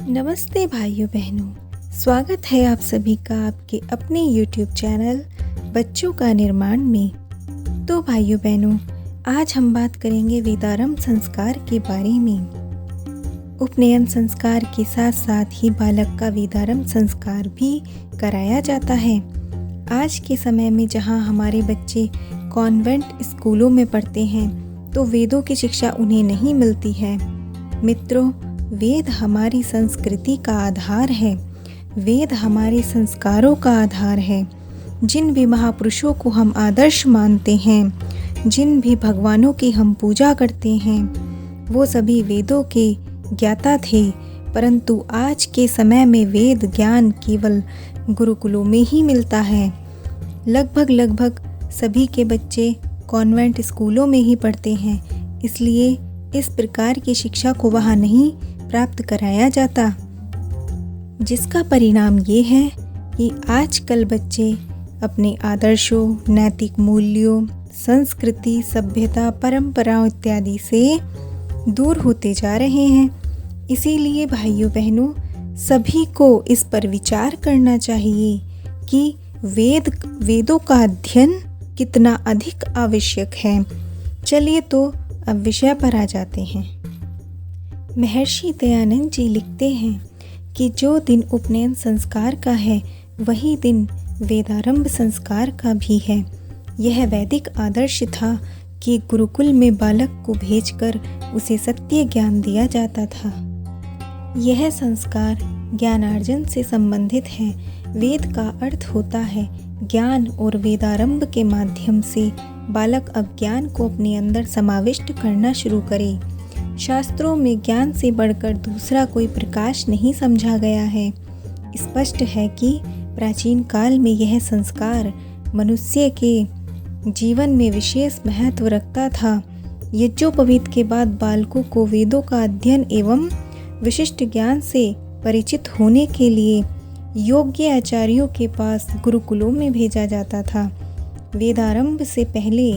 नमस्ते भाइयों बहनों, स्वागत है आप सभी का आपके अपने YouTube चैनल बच्चों का निर्माण में। तो भाइयों बहनों, आज हम बात करेंगे वेदारंभ संस्कार के बारे में। उपनयन संस्कार के साथ साथ ही बालक का वेदारंभ संस्कार भी कराया जाता है। आज के समय में जहाँ हमारे बच्चे कॉन्वेंट स्कूलों में पढ़ते हैं तो वेदों की शिक्षा उन्हें नहीं मिलती है। मित्रों, वेद हमारी संस्कृति का आधार है। वेद हमारे संस्कारों का आधार है। जिन भी महापुरुषों को हम आदर्श मानते हैं, जिन भी भगवानों की हम पूजा करते हैं, वो सभी वेदों के ज्ञाता थे। परंतु आज के समय में वेद ज्ञान केवल गुरुकुलों में ही मिलता है। लगभग सभी के बच्चे कॉन्वेंट स्कूलों में ही पढ़ते हैं, इसलिए इस प्रकार की शिक्षा को वहाँ नहीं प्राप्त कराया जाता, जिसका परिणाम ये है कि आजकल बच्चे अपने आदर्शों, नैतिक मूल्यों, संस्कृति, सभ्यता, परंपराओं इत्यादि से दूर होते जा रहे हैं। इसीलिए भाइयों बहनों, सभी को इस पर विचार करना चाहिए कि वेदों का अध्ययन कितना अधिक आवश्यक है। चलिए तो अब विषय पर आ जाते हैं। महर्षि दयानंद जी लिखते हैं कि जो दिन उपनयन संस्कार का है वही दिन वेदारंभ संस्कार का भी है। यह वैदिक आदर्श था कि गुरुकुल में बालक को भेजकर उसे सत्य ज्ञान दिया जाता था। यह संस्कार ज्ञानार्जन से संबंधित है। वेद का अर्थ होता है ज्ञान, और वेदारंभ के माध्यम से बालक अब ज्ञान को अपने अंदर समाविष्ट करना शुरू करे। शास्त्रों में ज्ञान से बढ़कर दूसरा कोई प्रकाश नहीं समझा गया है। स्पष्ट है कि प्राचीन काल में यह संस्कार मनुष्य के जीवन में विशेष महत्व रखता था। यज्ञोपवीत के बाद बालकों को वेदों का अध्ययन एवं विशिष्ट ज्ञान से परिचित होने के लिए योग्य आचार्यों के पास गुरुकुलों में भेजा जाता था। वेदारंभ से पहले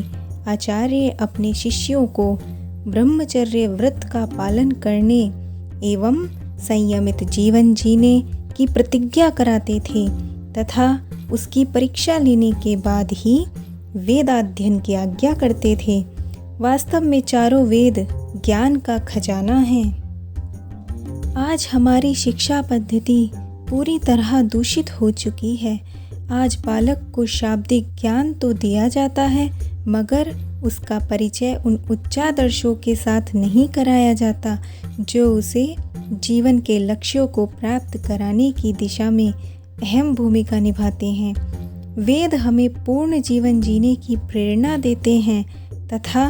आचार्य अपने शिष्यों को ब्रह्मचर्य व्रत का पालन करने एवं संयमित जीवन जीने की प्रतिज्ञा कराते थे तथा उसकी परीक्षा लेने के बाद ही वेदाध्ययन की आज्ञा करते थे। वास्तव में चारों वेद ज्ञान का खजाना है। आज हमारी शिक्षा पद्धति पूरी तरह दूषित हो चुकी है। आज बालक को शाब्दिक ज्ञान तो दिया जाता है, मगर उसका परिचय उन उच्चादर्शों के साथ नहीं कराया जाता जो उसे जीवन के लक्ष्यों को प्राप्त कराने की दिशा में अहम भूमिका निभाते हैं। वेद हमें पूर्ण जीवन जीने की प्रेरणा देते हैं तथा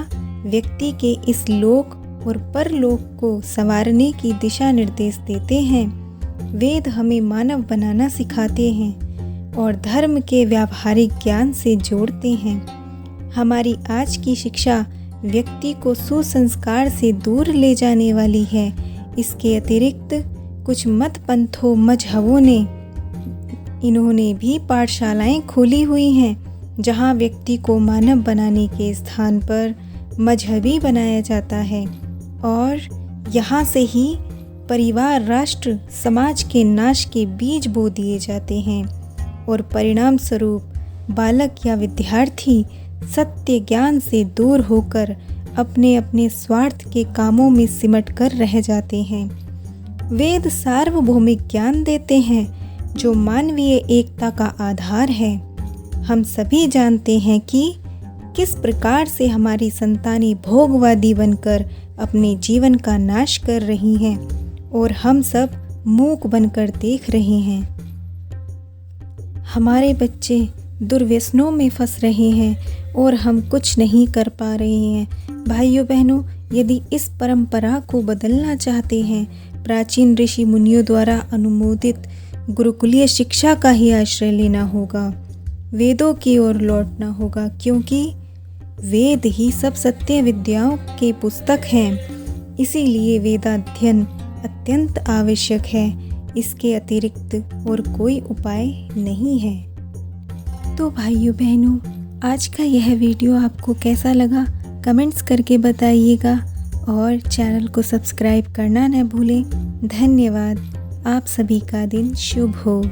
व्यक्ति के इस लोक और परलोक को संवारने की दिशा निर्देश देते हैं। वेद हमें मानव बनाना सिखाते हैं और धर्म के व्यावहारिक ज्ञान से जोड़ते हैं। हमारी आज की शिक्षा व्यक्ति को सुसंस्कार से दूर ले जाने वाली है। इसके अतिरिक्त कुछ मत पंथों, मजहबों ने इन्होंने भी पाठशालाएं खोली हुई हैं, जहां व्यक्ति को मानव बनाने के स्थान पर मजहबी बनाया जाता है और यहां से ही परिवार, राष्ट्र, समाज के नाश के बीज बो दिए जाते हैं और परिणाम स्वरूप बालक या विद्यार्थी सत्य ज्ञान से दूर होकर अपने अपने स्वार्थ के कामों में सिमट कर रह जाते हैं। वेद सार्वभौमिक ज्ञान देते हैं जो मानवीय एकता का आधार है। हम सभी जानते हैं कि किस प्रकार से हमारी संतानें भोगवादी बनकर अपने जीवन का नाश कर रही हैं और हम सब मूक बनकर देख रहे हैं। हमारे बच्चे दुर्व्यसनों में फंस रहे हैं और हम कुछ नहीं कर पा रहे हैं। भाइयों बहनों, यदि इस परंपरा को बदलना चाहते हैं, प्राचीन ऋषि मुनियों द्वारा अनुमोदित गुरुकुलीय शिक्षा का ही आश्रय लेना होगा। वेदों की ओर लौटना होगा, क्योंकि वेद ही सब सत्य विद्याओं के पुस्तक हैं। इसीलिए वेदाध्ययन अत्यंत आवश्यक है। इसके अतिरिक्त और कोई उपाय नहीं है। तो भाइयों बहनों, आज का यह वीडियो आपको कैसा लगा कमेंट्स करके बताइएगा और चैनल को सब्सक्राइब करना न भूलें। धन्यवाद। आप सभी का दिन शुभ हो।